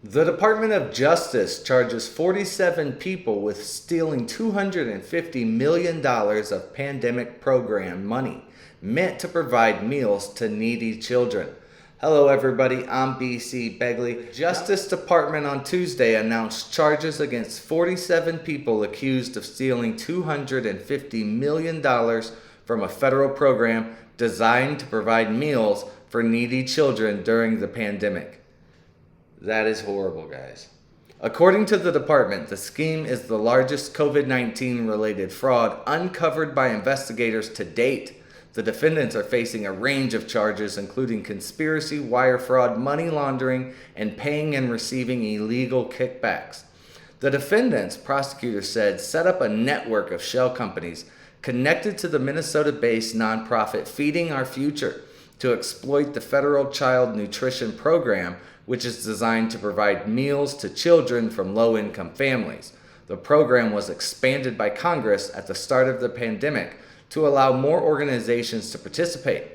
The Department of Justice charges 47 people with stealing $250 million of pandemic program money meant to provide meals to needy children. Hello, everybody. I'm BC Begley. Justice Department on Tuesday announced charges against 47 people accused of stealing $250 million from a federal program designed to provide meals for needy children during the pandemic. That is horrible, guys. According to the department, the scheme is the largest COVID-19 related fraud uncovered by investigators to date. The defendants are facing a range of charges, including conspiracy, wire fraud, money laundering, and paying and receiving illegal kickbacks. The defendants, prosecutors said, set up a network of shell companies connected to the Minnesota-based nonprofit Feeding Our Future to exploit the federal child nutrition program, which is designed to provide meals to children from low-income families. The program was expanded by Congress at the start of the pandemic to allow more organizations to participate.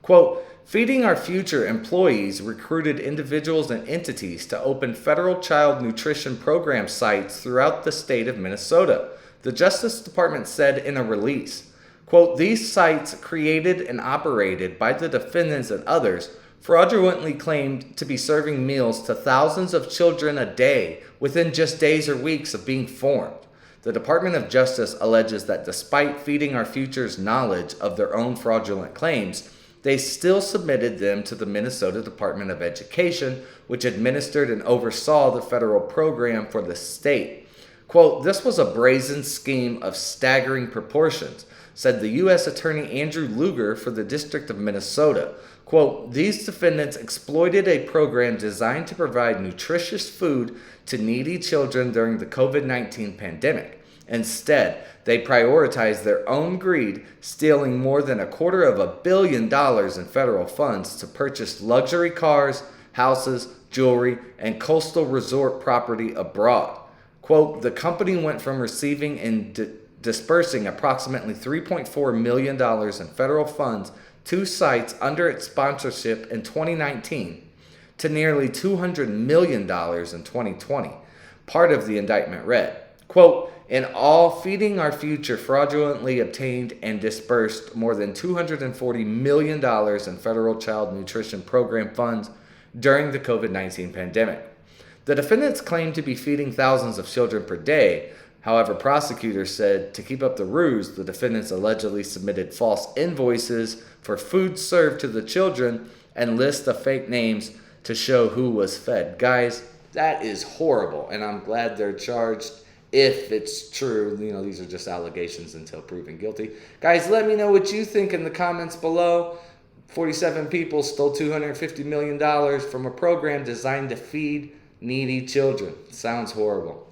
Quote, Feeding Our Future employees recruited individuals and entities to open federal child nutrition program sites throughout the state of Minnesota, the Justice Department said in a release. Quote, these sites, created and operated by the defendants and others, fraudulently claimed to be serving meals to thousands of children a day within just days or weeks of being formed. The Department of Justice alleges that despite Feeding Our Future's knowledge of their own fraudulent claims, they still submitted them to the Minnesota Department of Education, which administered and oversaw the federal program for the state. Quote, this was a brazen scheme of staggering proportions, said the U.S. Attorney Andrew Lugar for the District of Minnesota. Quote, these defendants exploited a program designed to provide nutritious food to needy children during the COVID-19 pandemic. Instead, they prioritized their own greed, stealing more than $250 million in federal funds to purchase luxury cars, houses, jewelry, and coastal resort property abroad. Quote, the company went from receiving and dispersing approximately $3.4 million in federal funds to sites under its sponsorship in 2019 to nearly $200 million in 2020. Part of the indictment read, quote, in all, Feeding Our Future fraudulently obtained and dispersed more than $240 million in federal child nutrition program funds during the COVID-19 pandemic. The defendants claimed to be feeding thousands of children per day. However, prosecutors said to keep up the ruse, the defendants allegedly submitted false invoices for food served to the children and lists of fake names to show who was fed. Guys, that is horrible, and I'm glad they're charged. If it's true, these are just allegations until proven guilty. Guys, let me know what you think in the comments below. 47 people stole $250 million from a program designed to feed needy children. Sounds horrible.